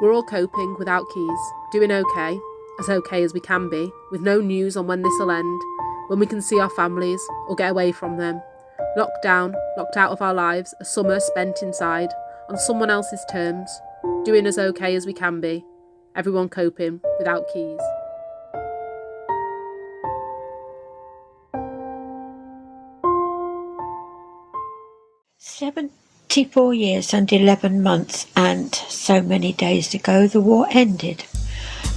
We're all coping without keys, doing okay as we can be, with no news on when this'll end, when we can see our families or get away from them. Locked down, locked out of our lives, a summer spent inside, on someone else's terms, doing as okay as we can be, everyone coping without keys. "74 years and 11 months and so many days ago the war ended,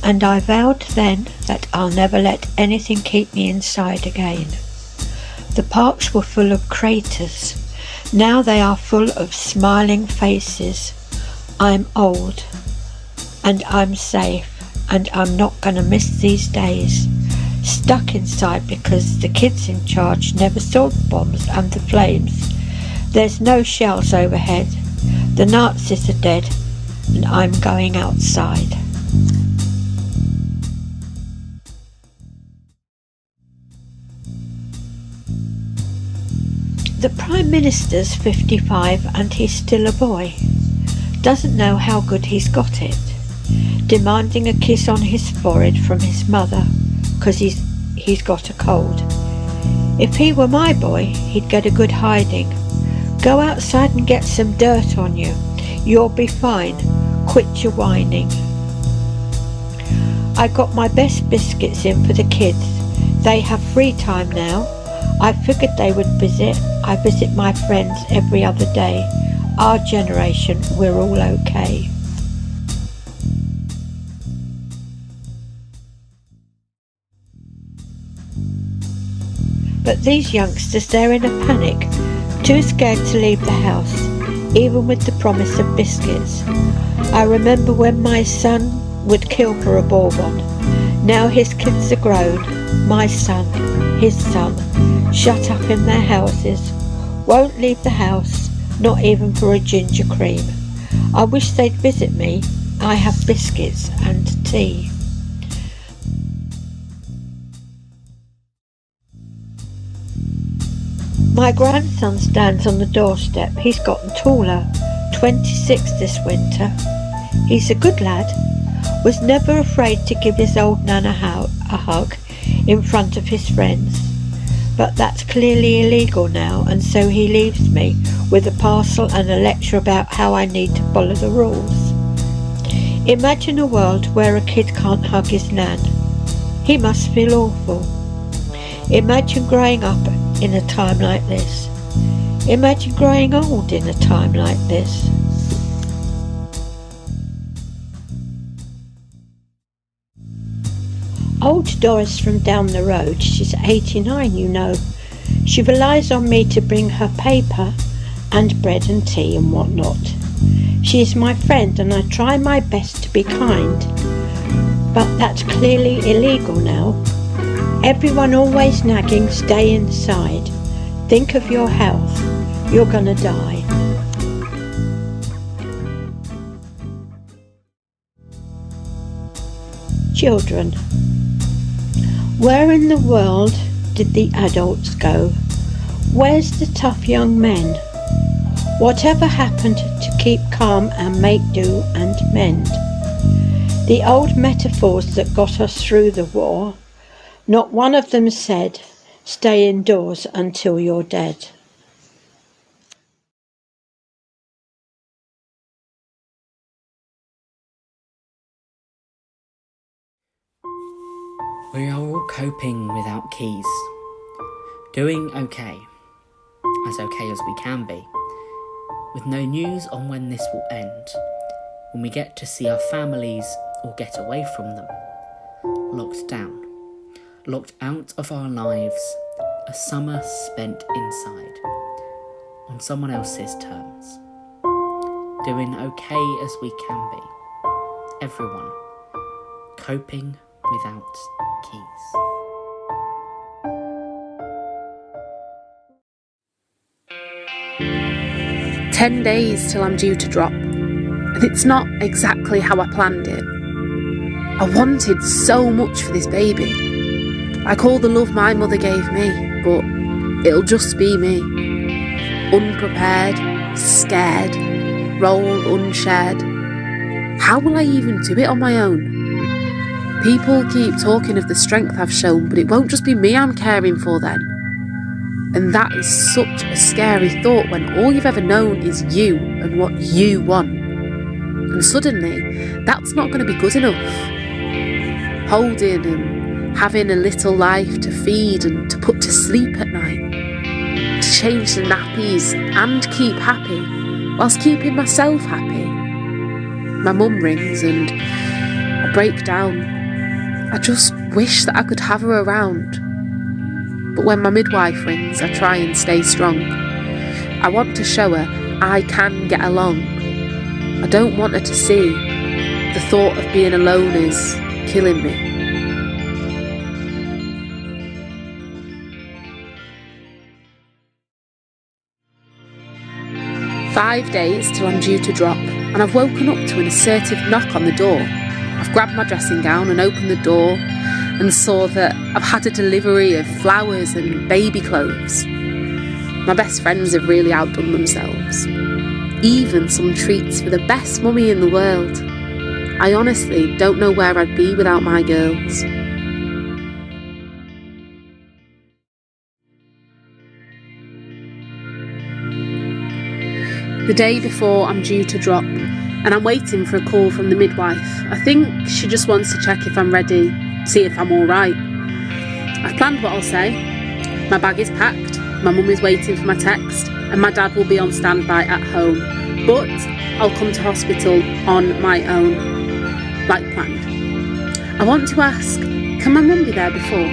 and I vowed then that I'll never let anything keep me inside again. The parks were full of craters, now they are full of smiling faces. I'm old and I'm safe and I'm not going to miss these days, stuck inside because the kids in charge never saw the bombs and the flames. There's no shells overhead, the Nazis are dead, and I'm going outside." The Prime Minister's 55 and he's still a boy. Doesn't know how good he's got it. Demanding a kiss on his forehead from his mother, 'cause he's got a cold. If he were my boy, he'd get a good hiding. Go outside and get some dirt on you. You'll be fine. Quit your whining. I got my best biscuits in for the kids. They have free time now. I figured they would visit. I visit my friends every other day. Our generation, we're all okay. But these youngsters, they're in a panic. Too scared to leave the house, even with the promise of biscuits. I remember when my son would kill for a Bourbon. Now his kids are grown. My son, his son, shut up in their houses, won't leave the house, not even for a ginger cream. I wish they'd visit me. I have biscuits and tea. My grandson stands on the doorstep. He's gotten taller, 26 this winter. He's a good lad, was never afraid to give his old nan a hug in front of his friends. But that's clearly illegal now, and so he leaves me with a parcel and a lecture about how I need to follow the rules. Imagine a world where a kid can't hug his nan. He must feel awful. Imagine growing up in a time like this. Imagine growing old in a time like this. Old Doris from down the road, she's 89, you know. She relies on me to bring her paper and bread and tea and whatnot. She is my friend and I try my best to be kind. But that's clearly illegal now. Everyone always nagging, stay inside. Think of your health. You're gonna die. Children. Where in the world did the adults go? Where's the tough young men? Whatever happened to keep calm and make do and mend? The old metaphors that got us through the war, not one of them said, stay indoors until you're dead. We are all coping without keys. Doing okay as we can be, with no news on when this will end, when we get to see our families or get away from them. Locked down, locked out of our lives, a summer spent inside, on someone else's terms. Doing okay as we can be, everyone coping without keys. "10 days till I'm due to drop, and it's not exactly how I planned it. I wanted so much for this baby, like all the love my mother gave me, but it'll just be me. Unprepared, scared, role unshared. How will I even do it on my own? People keep talking of the strength I've shown, but it won't just be me I'm caring for then. And that is such a scary thought when all you've ever known is you and what you want. And suddenly, that's not going to be good enough. Holding and having a little life to feed and to put to sleep at night, to change the nappies and keep happy, whilst keeping myself happy. My mum rings and I break down. I just wish that I could have her around. But when my midwife rings, I try and stay strong. I want to show her I can get along. I don't want her to see the thought of being alone is killing me. "5 days till I'm due to drop, and I've woken up to an assertive knock on the door. I've grabbed my dressing gown and opened the door and saw that I've had a delivery of flowers and baby clothes. My best friends have really outdone themselves. Even some treats for the best mummy in the world. I honestly don't know where I'd be without my girls. The day before I'm due to drop, and I'm waiting for a call from the midwife. I think she just wants to check if I'm ready, see if I'm alright. I've planned what I'll say. My bag is packed, my mum is waiting for my text, and my dad will be on standby at home. But I'll come to hospital on my own, like planned. I want to ask, can my mum be there before?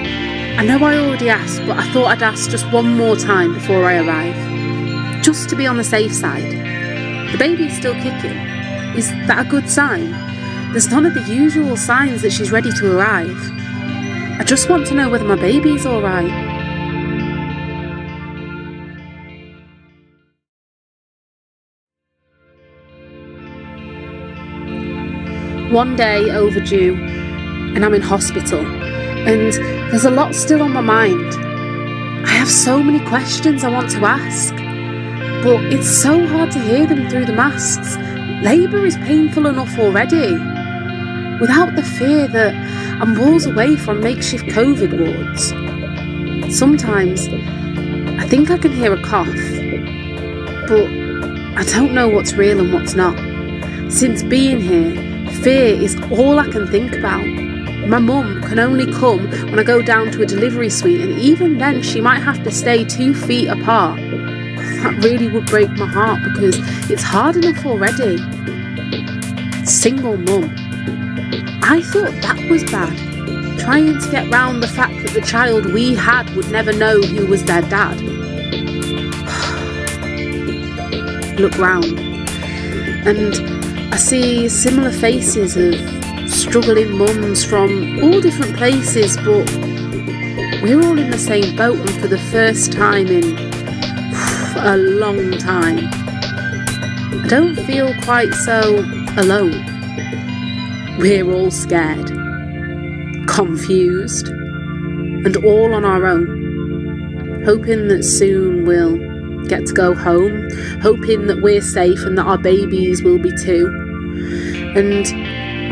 I know I already asked, but I thought I'd ask just one more time before I arrive. Just to be on the safe side. The baby's still kicking. Is that a good sign? There's none of the usual signs that she's ready to arrive. I just want to know whether my baby's alright. One day overdue, and I'm in hospital, and there's a lot still on my mind. I have so many questions I want to ask, but it's so hard to hear them through the masks. Labour is painful enough already, without the fear that I'm walls away from makeshift COVID wards. Sometimes I think I can hear a cough, but I don't know what's real and what's not. Since being here, fear is all I can think about. My mum can only come when I go down to a delivery suite, and even then she might have to stay 2 feet apart. That really would break my heart because it's hard enough already. Single mum. I thought that was bad. Trying to get round the fact that the child we had would never know who was their dad. Look round, and I see similar faces of struggling mums from all different places, but we're all in the same boat, and for the first time in a long time, I don't feel quite so alone. We're all scared, confused, and all on our own, hoping that soon we'll get to go home, hoping that we're safe and that our babies will be too. And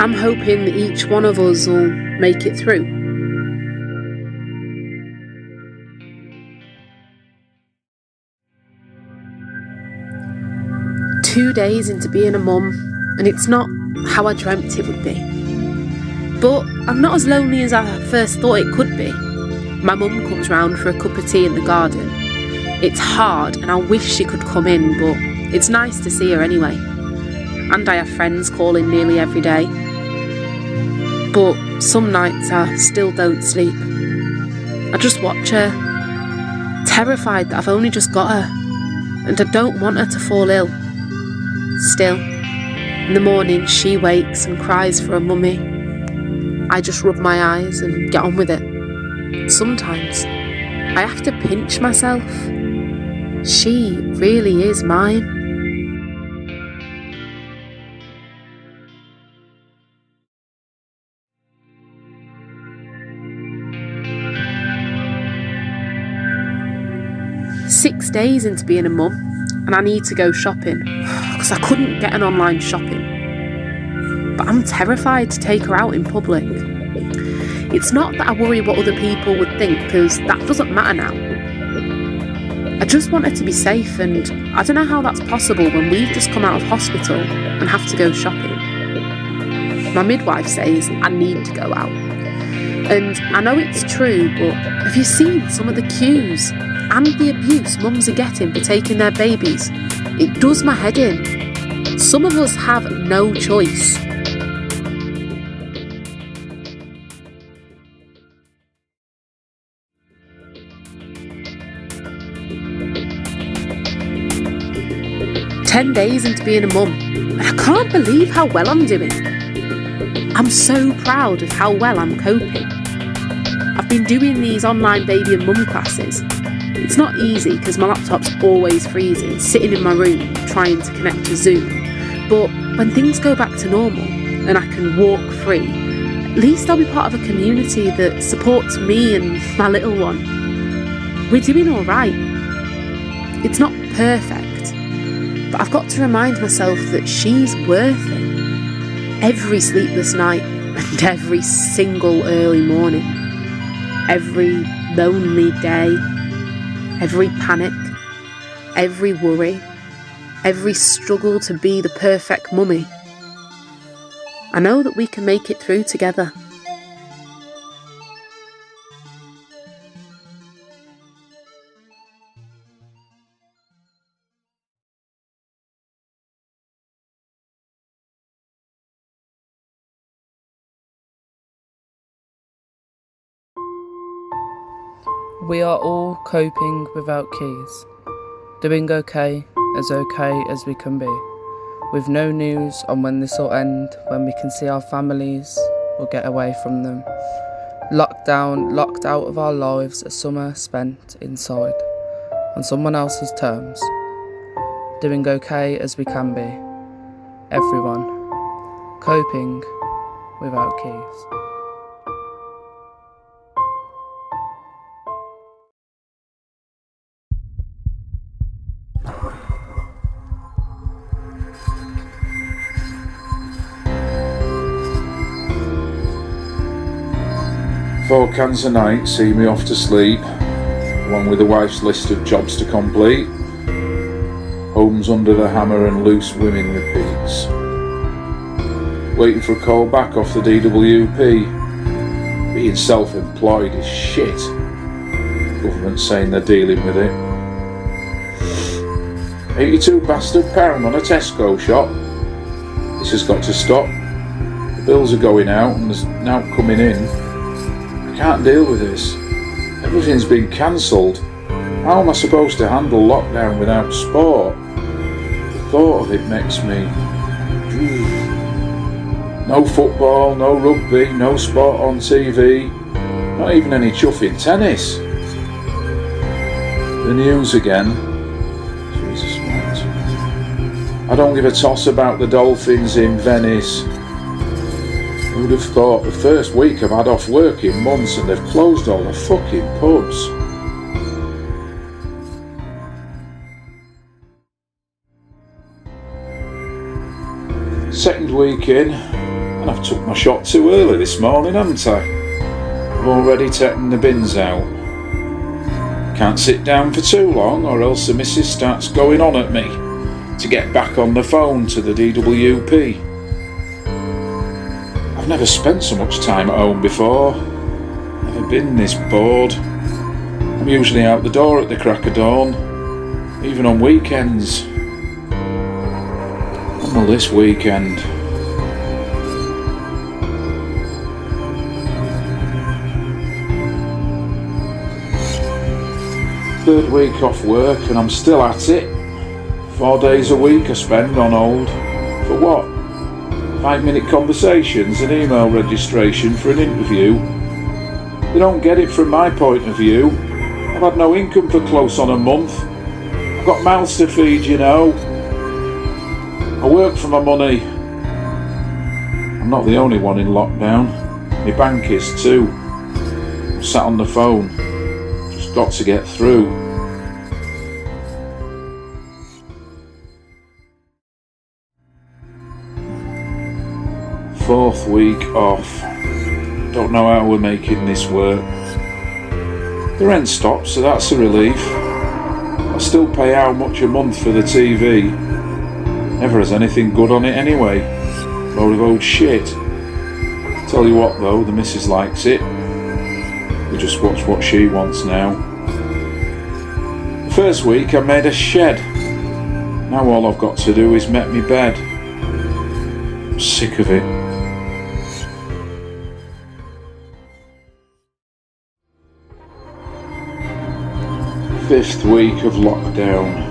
I'm hoping that each one of us will make it through. Two days into being a mum, and it's not how I dreamt it would be. But I'm not as lonely as I first thought it could be. My mum comes round for a cup of tea in the garden. It's hard and I wish she could come in, but it's nice to see her anyway. And I have friends calling nearly every day. But some nights I still don't sleep. I just watch her, terrified that I've only just got her, and I don't want her to fall ill. Still, in the morning she wakes and cries for a mummy. I just rub my eyes and get on with it. Sometimes I have to pinch myself. She really is mine. Six days into being a mum, and I need to go shopping because I couldn't get an online shopping. but I'm terrified to take her out in public. It's not that I worry what other people would think, because that doesn't matter now. I just want her to be safe, and I don't know how that's possible when we've just come out of hospital and have to go shopping. My midwife says I need to go out. And I know it's true, but have you seen some of the queues and the abuse mums are getting for taking their babies? It does my head in. Some of us have no choice. "10 days into being a mum, and I can't believe how well I'm doing. I'm so proud of how well I'm coping. I've been doing these online baby and mum classes. It's not easy because my laptop's always freezing, sitting in my room trying to connect to Zoom. But when things go back to normal and I can walk free, at least I'll be part of a community that supports me and my little one. We're doing all right. It's not perfect, but I've got to remind myself that she's worth it. Every sleepless night and every single early morning. Every lonely day. Every panic. Every worry. Every struggle to be the perfect mummy. I know that we can make it through together. We are all coping without keys, doing okay as we can be, with no news on when this will end, when we can see our families or get away from them, locked down, locked out of our lives, a summer spent inside, on someone else's terms, doing okay as we can be, everyone, coping without keys. Four cans a night see me off to sleep, along with the wife's list of jobs to complete. Homes under the hammer and loose women repeats. Waiting for a call back off the DWP. Being self-employed is shit. Government saying they're dealing with it. 82 bastard pound on a Tesco shop. This has got to stop. The bills are going out and there's now coming in. I can't deal with this. Everything's been cancelled. How am I supposed to handle lockdown without sport? The thought of it makes me... No football, no rugby, no sport on TV, not even any chuffing tennis. The news again. Jesus, what? I don't give a toss about the dolphins in Venice. Who'd have thought the first week I've had off work in months and they've closed all the fucking pubs. Second week in, and I've took my shot too early this morning, haven't I? I've already taken the bins out. Can't sit down for too long or else the missus starts going on at me to get back on the phone to the DWP. I've never spent so much time at home before. Never been this bored. I'm usually out the door at the crack of dawn, even on weekends. Well, this weekend. Third week off work and I'm still at it. 4 days a week I spend on hold. For what? 5-minute conversations and email registration for an interview. They don't get it from my point of view. I've had no income for close on a month. I've got mouths to feed, you know. I work for my money. I'm not the only one in lockdown. My bank is too. I'm sat on the phone. Just got to get through. 4th week off. Don't know how we're making this work. The rent stopped, so that's a relief. I still pay how much a month for the TV. Never has anything good on it anyway. Load of old shit. Tell you what though, the missus likes it. We just watch what she wants now. The first week I made a shed. Now all I've got to do is make me bed. I'm sick of it. Fifth week of lockdown.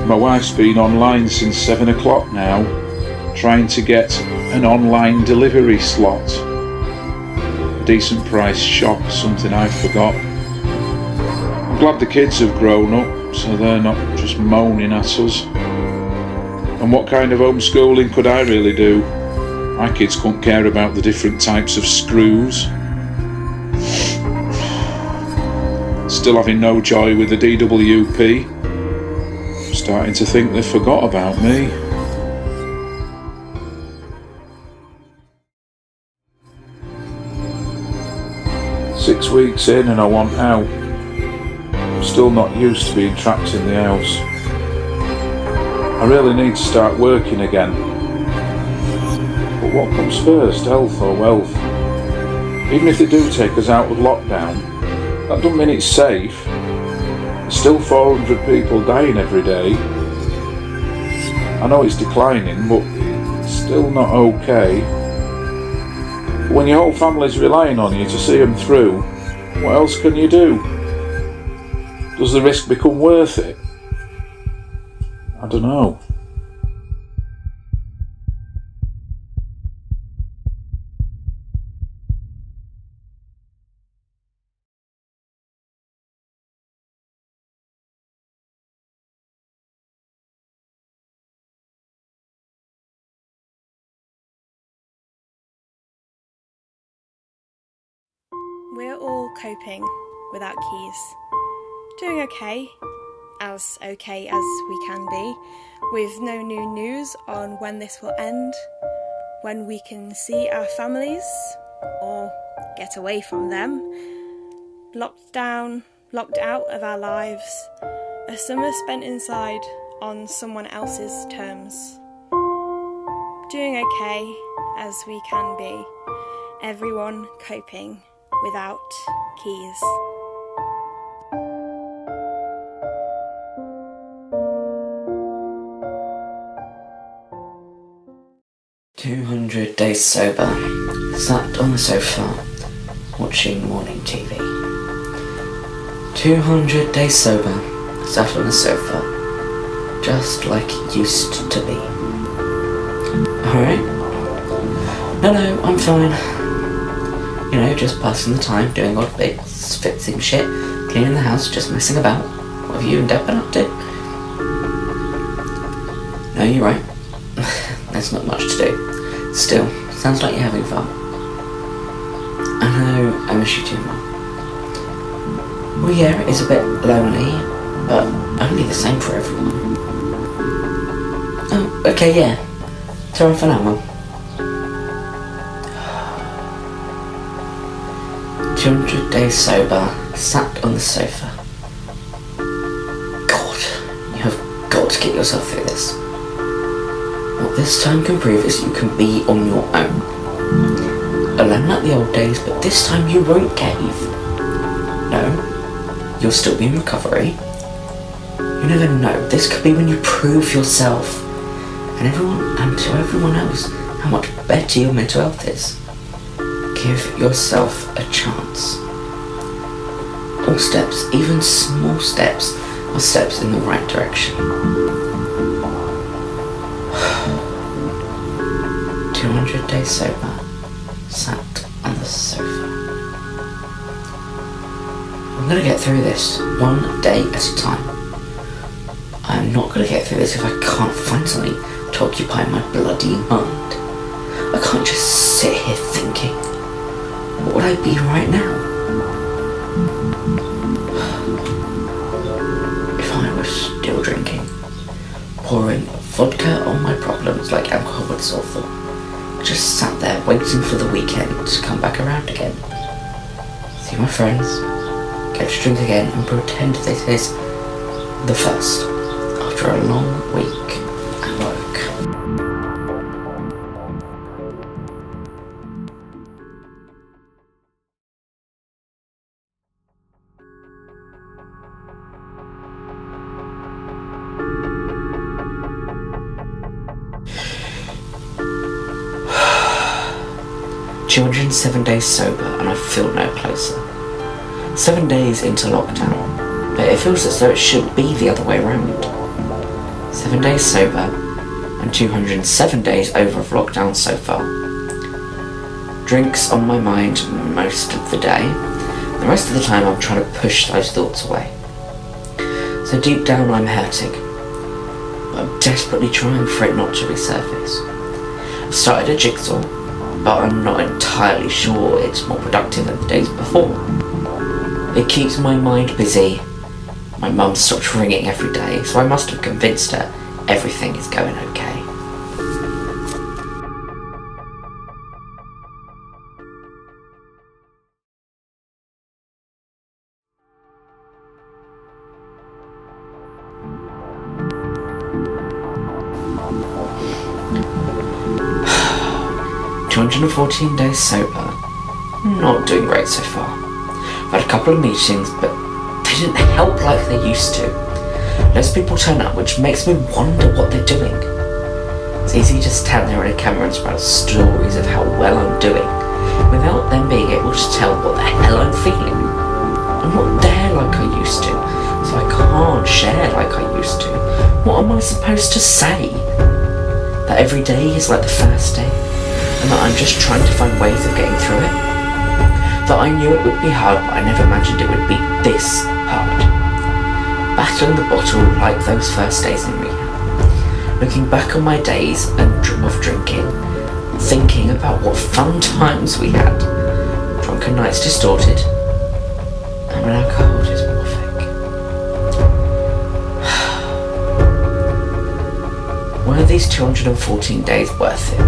My wife's been online since 7 o'clock now, trying to get an online delivery slot. A decent price shop, something I forgot. I'm glad the kids have grown up, so they're not just moaning at us. And what kind of homeschooling could I really do? My kids couldn't care about the different types of screws. Still having no joy with the DWP. Starting to think they forgot about me. Six weeks in and I want out. I'm still not used to being trapped in the house. I really need to start working again. But what comes first, health or wealth? Even if they do take us out of lockdown, that doesn't mean it's safe. There's still 400 people dying every day. I know it's declining, but it's still not okay. But when your whole family's relying on you to see them through, what else can you do? Does the risk become worth it? I don't know. We're all coping without keys. Doing okay as we can be, with no new news on when this will end, when we can see our families or get away from them, locked down, locked out of our lives, a summer spent inside on someone else's terms. Doing okay as we can be, everyone coping without keys. "200 days sober, sat on the sofa, watching morning TV. 200 days sober, sat on the sofa, just like it used to be." Alright? No, I'm fine. You know, just passing the time, doing odd bits, fixing shit, cleaning the house, just messing about. What have you and Deb been up to? No, you're right. There's not much to do. Still, sounds like you're having fun. I know, I miss you too, Mum. Well, yeah, it is a bit lonely, but only the same for everyone. Oh, okay, yeah. Sorry for now, Mum. 200 days sober, sat on the sofa. God, you have got to get yourself through this. What this time can prove is you can be on your own. Alone like the old days, but this time you won't cave. No, you'll still be in recovery. You never know, this could be when you prove yourself and to everyone else how much better your mental health is. Give yourself a chance. All steps, even small steps, are steps in the right direction. 200 days sober, sat on the sofa. I'm gonna get through this one day at a time. I'm not gonna get through this if I can't find something to occupy my bloody mind. I can't just sit here thinking. What would I be right now? If I was still drinking, pouring vodka on my problems like alcohol would solve them, I just sat there waiting for the weekend to come back around again. See my friends, get to drink again and pretend this is the first after a long week at work. "207 days sober and I feel no closer. 7 days into lockdown, but it feels as though it should be the other way around. 7 days sober and 207 days over of lockdown so far. Drinks on my mind most of the day. The rest of the time I'm trying to push those thoughts away. So deep down I'm hurting, but I'm desperately trying for it not to resurface. I've started a jigsaw, but I'm not entirely sure it's more productive than the days before. It keeps my mind busy. My mum stopped ringing every day, so I must have convinced her everything is going okay. "214 days sober. Not doing great so far. I've had a couple of meetings, but they didn't help like they used to. Less people turn up, which makes me wonder what they're doing. It's easy to stand there in a camera and spread stories of how well I'm doing, without them being able to tell what the hell I'm feeling. I'm not there like I used to, so I can't share like I used to. What am I supposed to say? That every day is like the first day, and that I'm just trying to find ways of getting through it? That I knew it would be hard, but I never imagined it would be this hard. Battling the bottle like those first days in rehab. Looking back on my days of drinking, thinking about what fun times we had. Drunken nights distorted, and when alcohol is morphic. Were these 214 days worth it?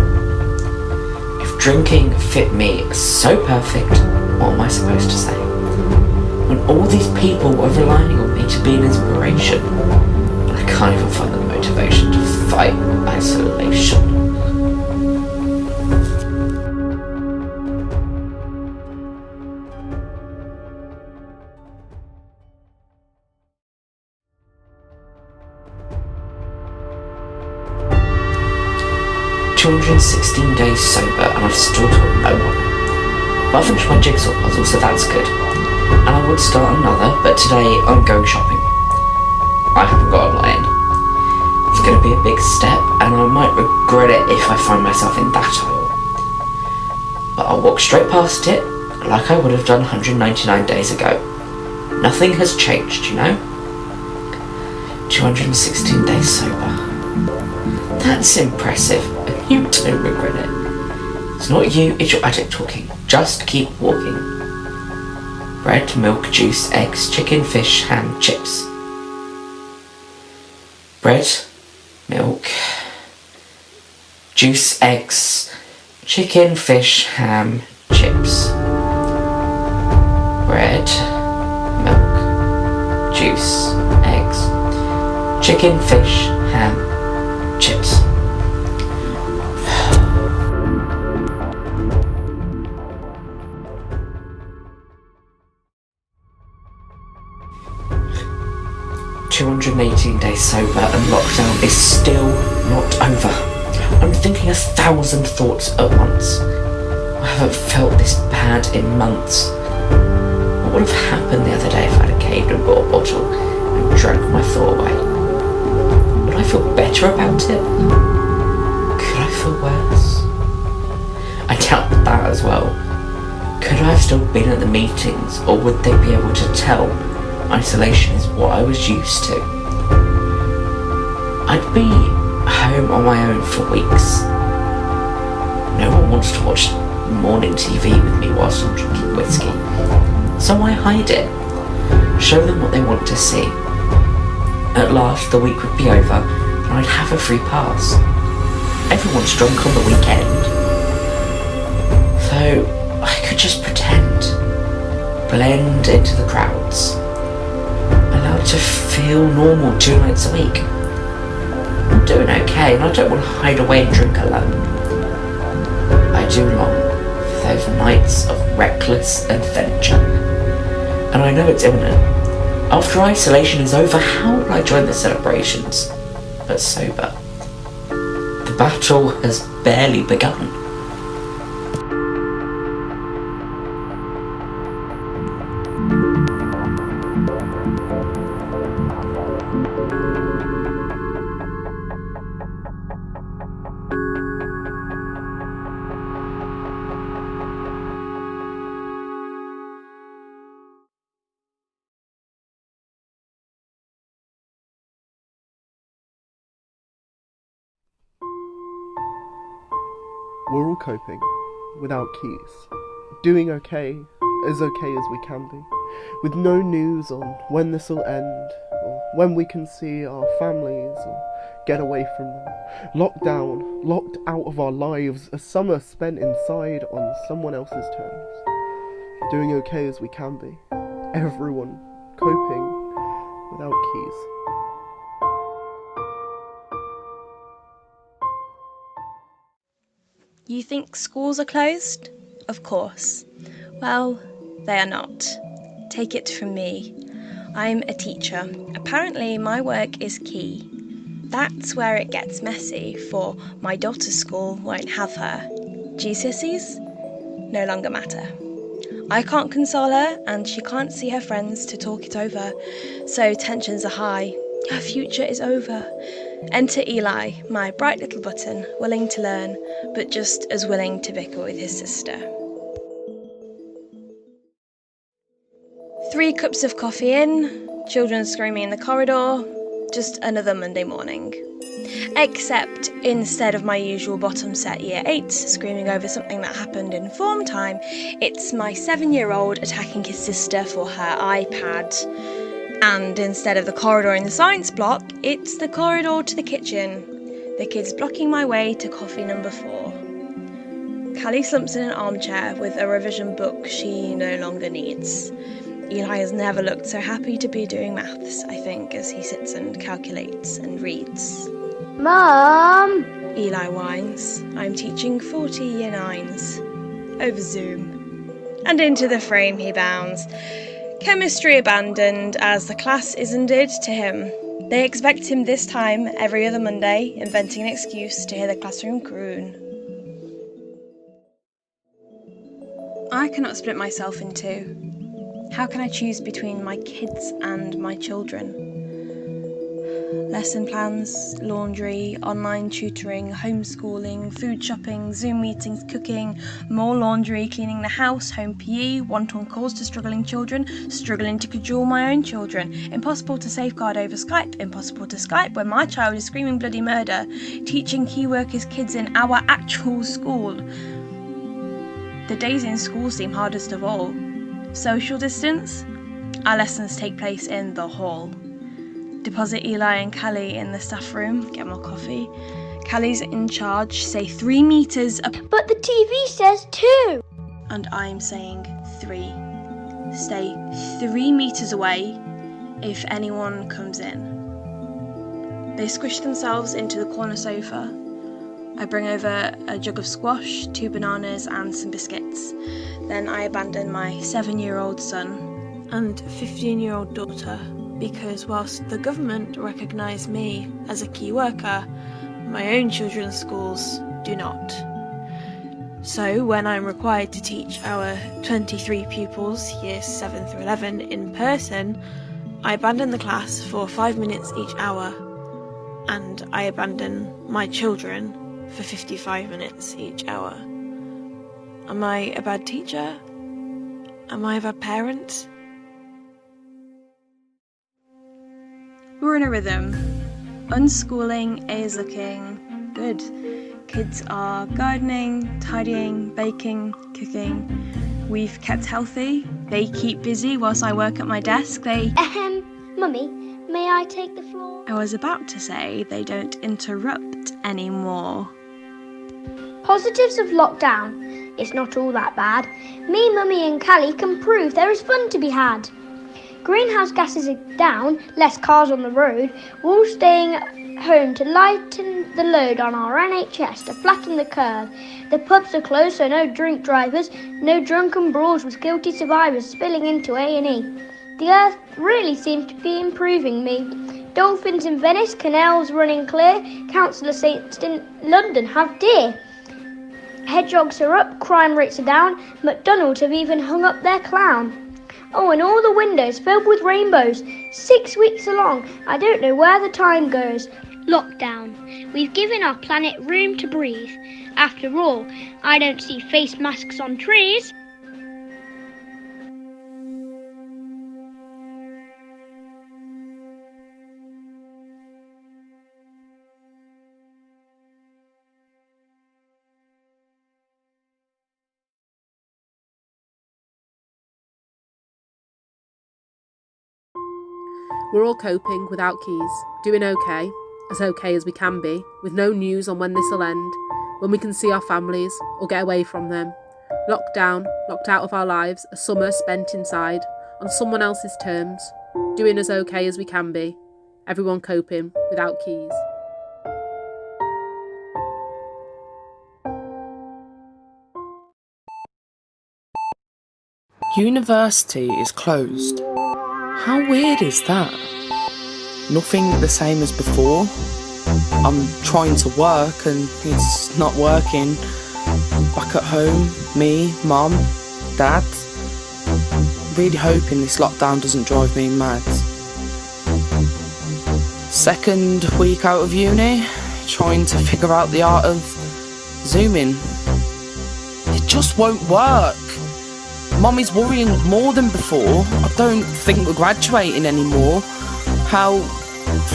If drinking fit me so perfect, what am I supposed to say? When all these people were relying on me to be an inspiration, and I can't even find the motivation to fight isolation. "216 days sober and I've still told no one. But I finished my jigsaw puzzle, so that's good. And I would start another, but today I'm going shopping. I haven't got a line. It's going to be a big step, and I might regret it if I find myself in that aisle. But I'll walk straight past it, like I would have done 199 days ago. Nothing has changed, you know? 216 days sober. That's impressive, and you don't regret it. It's not you, it's your addict talking. Just keep walking. Bread, milk, juice, eggs, chicken, fish, ham, chips. Bread, milk, juice, eggs, chicken, fish, ham, chips. Bread, milk, juice, eggs, chicken, fish, ham, chips. "218 days sober and lockdown is still not over. I'm thinking 1,000 thoughts at once. I haven't felt this bad in months. What would have happened the other day if I'd have caved and bought a bottle and drank my thought away? Would I feel better about it? Could I feel worse? I doubt that as well. Could I have still been at the meetings, or would they be able to tell isolation is what I was used to? I'd be home on my own for weeks. No one wants to watch morning TV with me whilst I'm drinking whiskey. So I hide it. Show them what they want to see. At last the week would be over and I'd have a free pass. Everyone's drunk on the weekend. blend into the crowds, allowed to feel normal 2 nights a week. I'm doing okay, and I don't want to hide away and drink alone. I do long for those nights of reckless adventure, and I know it's imminent. After isolation is over, how will I join the celebrations? But sober. The battle has barely begun. We're all coping, without keys, doing okay as we can be, with no news on when this will end, or when we can see our families or get away from them. Locked down, locked out of our lives, a summer spent inside on someone else's terms. Doing okay as we can be, everyone coping without keys. You think schools are closed? Of course. Well, they are not. Take it from me. I'm a teacher. Apparently my work is key. That's where it gets messy, for my daughter's school won't have her. GCSEs? No longer matter. I can't console her, and she can't see her friends to talk it over, so tensions are high. Her future is over. Enter Eli, my bright little button, willing to learn, but just as willing to bicker with his sister. 3 cups of coffee in, children screaming in the corridor, just another Monday morning. Except instead of my usual bottom set year 8s screaming over something that happened in form time, it's my 7-year-old attacking his sister for her iPad. And instead of the corridor in the science block, it's the corridor to the kitchen. The kids blocking my way to coffee number 4. Callie slumps in an armchair with a revision book she no longer needs. Eli has never looked so happy to be doing maths, I think, as he sits and calculates and reads. Mum! Eli whines. I'm teaching 40 year 9s. Over Zoom. And into the frame he bounds. Chemistry abandoned, as the class isn't it to him. They expect him this time every other Monday, inventing an excuse to hear the classroom croon. I cannot split myself in 2. How can I choose between my kids and my children? Lesson plans, laundry, online tutoring, homeschooling, food shopping, Zoom meetings, cooking, more laundry, cleaning the house, home PE, one-to-one calls to struggling children, struggling to cajole my own children, impossible to safeguard over Skype, impossible to Skype when my child is screaming bloody murder, teaching key workers' kids in our actual school. The days in school seem hardest of all. Social distance? Our lessons take place in the hall. Deposit Eli and Callie in the staff room, get more coffee. Callie's in charge, say 3 meters up. But the TV says 2! And I'm saying 3. Stay 3 meters away if anyone comes in. They squish themselves into the corner sofa. I bring over a jug of squash, 2 bananas and some biscuits. Then I abandon my 7-year-old son and 15-year-old daughter, because whilst the government recognise me as a key worker, my own children's schools do not. So when I'm required to teach our 23 pupils, years 7 through 11, in person, I abandon the class for 5 minutes each hour, and I abandon my children for 55 minutes each hour. Am I a bad teacher? Am I a bad parent? We're in a rhythm. Unschooling is looking good. Kids are gardening, tidying, baking, cooking. We've kept healthy. They keep busy whilst I work at my desk. Mummy, may I take the floor? I was about to say they don't interrupt anymore. Positives of lockdown. It's not all that bad. Me, Mummy and Callie can prove there is fun to be had. Greenhouse gases are down, less cars on the road. We're all staying home to lighten the load on our NHS to flatten the curve. The pubs are closed, so no drink drivers, no drunken brawls with guilty survivors spilling into A&E. The earth really seems to be improving me. Dolphins in Venice, canals running clear, council estates in London have deer. Hedgehogs are up, crime rates are down, McDonald's have even hung up their clown. Oh, and all the windows filled with rainbows. 6 weeks along, I don't know where the time goes. Lockdown. We've given our planet room to breathe. After all, I don't see face masks on trees. We're all coping without keys, doing okay as we can be, with no news on when this'll end, when we can see our families or get away from them. Locked down, locked out of our lives, a summer spent inside, on someone else's terms, doing as okay as we can be, everyone coping without keys. University is closed. How weird is that? Nothing the same as before. I'm trying to work and it's not working. Back at home, me, Mum, Dad. Really hoping this lockdown doesn't drive me mad. Second week out of uni, trying to figure out the art of Zooming. It just won't work. Mum is worrying more than before. I don't think we're graduating anymore. How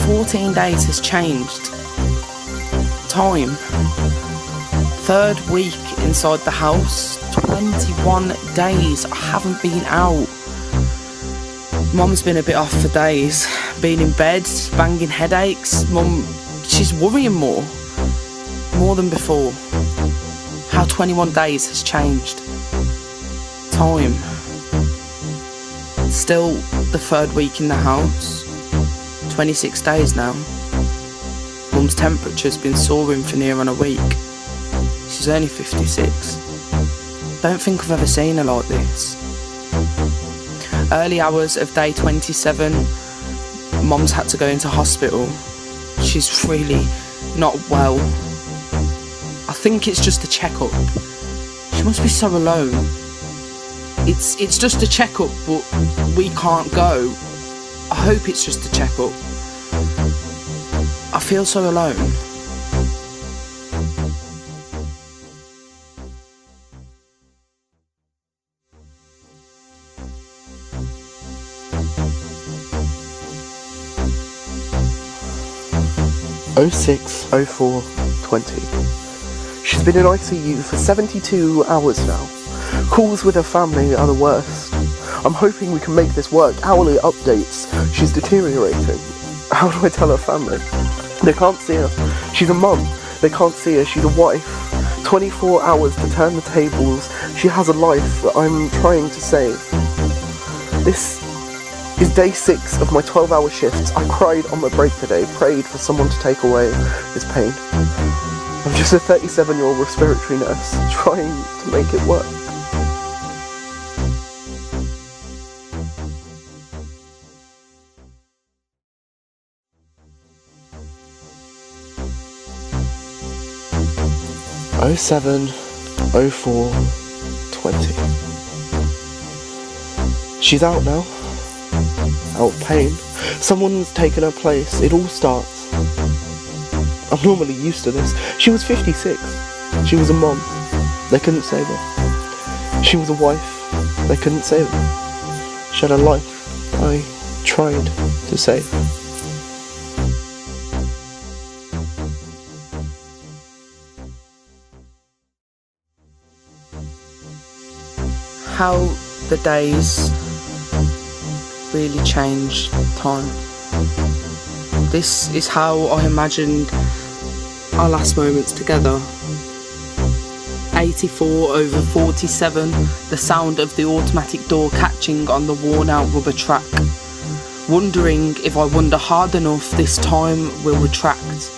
14 days has changed. Time. Third week inside the house. 21 days. I haven't been out. Mum's been a bit off for days. Been in bed, banging headaches. Mum, she's worrying more. More than before. How 21 days has changed. Time. Still the third week in the house. 26 days now. Mum's temperature's been soaring for near on a week. She's only 56. Don't think I've ever seen her like this. Early hours of day 27, Mum's had to go into hospital. She's really not well. I think it's just a checkup. She must be so alone. It's just a checkup, but we can't go. I hope it's just a checkup. I feel so alone. (06/04/20). She's been in ICU for 72 hours now. Calls with her family are the worst. I'm hoping we can make this work. Hourly updates. She's deteriorating. How do I tell her family? They can't see her. She's a mum. They can't see her. She's a wife. 24 hours to turn the tables. She has a life that I'm trying to save. This is day 6 of my 12-hour shifts. I cried on my break today, prayed for someone to take away this pain. I'm just a 37-year-old respiratory nurse trying to make it work. (07/04/20). She's out now. Out of pain. Someone's taken her place. It all starts. I'm normally used to this. She was 56. She was a mom. They couldn't save her. She was a wife. They couldn't save her. She had a life. I tried to save her. How the days really change time. This is how I imagined our last moments together. 84/47, the sound of the automatic door catching on the worn-out rubber track. Wondering if I wander hard enough, this time will retract.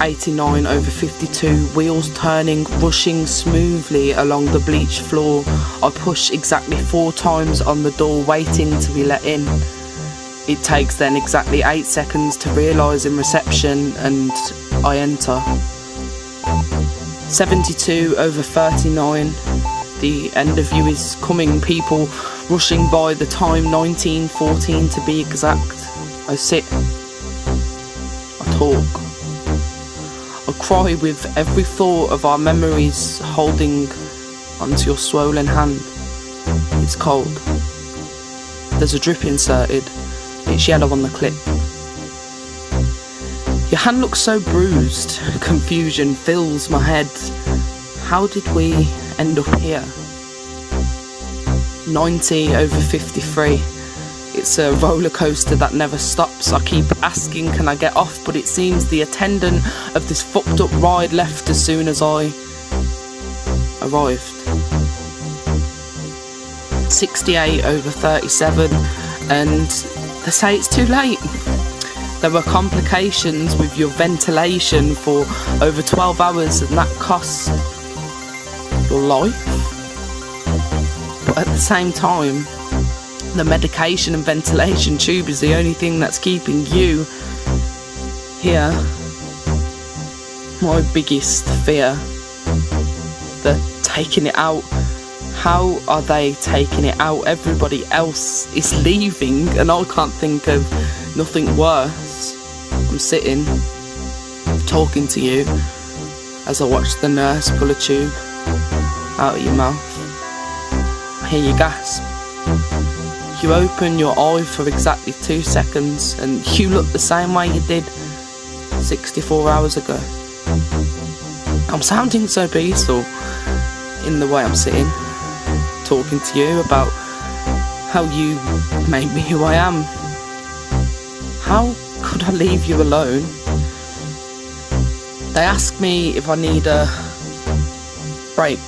89/52, wheels turning, rushing smoothly along the bleached floor. I push exactly 4 times on the door, waiting to be let in. It takes then exactly 8 seconds to realise in reception, and I enter. 72/39, the end of you is coming, people rushing by, the time 19:14 to be exact. I sit, I talk, I cry with every thought of our memories, holding onto your swollen hand. It's cold. There's a drip inserted, it's yellow on the clip. Your hand looks so bruised, confusion fills my head. How did we end up here? 90/53. It's a roller coaster that never stops. I keep asking, can I get off? But it seems the attendant of this fucked up ride left as soon as I arrived. 68/37, and they say it's too late. There were complications with your ventilation for over 12 hours, and that costs your life. But at the same time, the medication and ventilation tube is the only thing that's keeping you here. My biggest fear, they're taking it out. How are they taking it out? Everybody else is leaving, and I can't think of nothing worse. I'm sitting, talking to you, as I watch the nurse pull a tube out of your mouth. I hear you gasp. You open your eye for exactly 2 seconds, and you look the same way you did 64 hours ago. I'm sounding so peaceful in the way I'm sitting, talking to you about how you made me who I am. How could I leave you alone? They ask me if I need a break,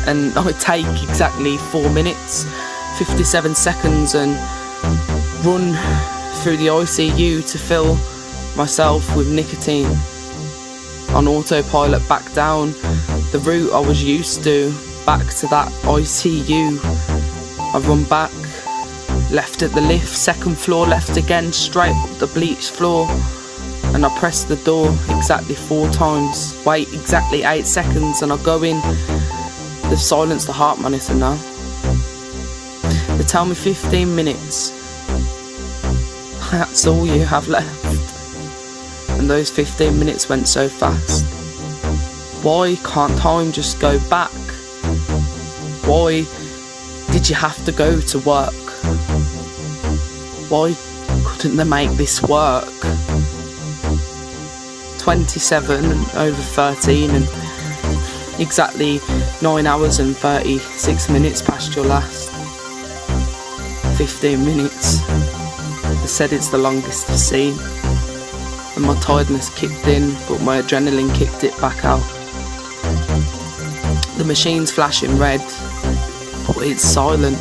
and I take exactly 4 minutes, 57 seconds, and run through the ICU to fill myself with nicotine. On autopilot back down the route I was used to, back to that ICU. I run back, left at the lift, 2nd floor, left again, straight up the bleached floor, and I press the door exactly 4 times, wait exactly 8 seconds, and I go in. They've silenced the heart monitor now. They tell me 15 minutes. That's all you have left. And those 15 minutes went so fast. Why can't time just go back? Why did you have to go to work? Why couldn't they make this work? 27/13, and exactly 9 hours and 36 minutes past your last. 15 minutes. They said it's the longest I've seen. And my tiredness kicked in, but my adrenaline kicked it back out. The machine's flashing red, but it's silent.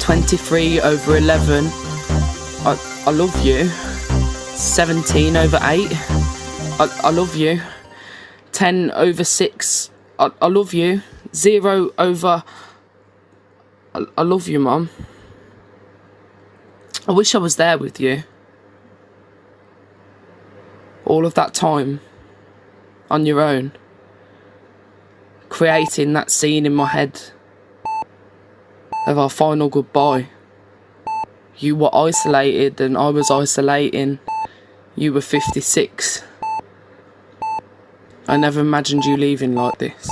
23/11. I love you. 17/8. I love you. 10/6. I love you. 0 over. I love you, Mum. I wish I was there with you. All of that time, on your own, creating that scene in my head of our final goodbye. You were isolated and I was isolating. You were 56. I never imagined you leaving like this.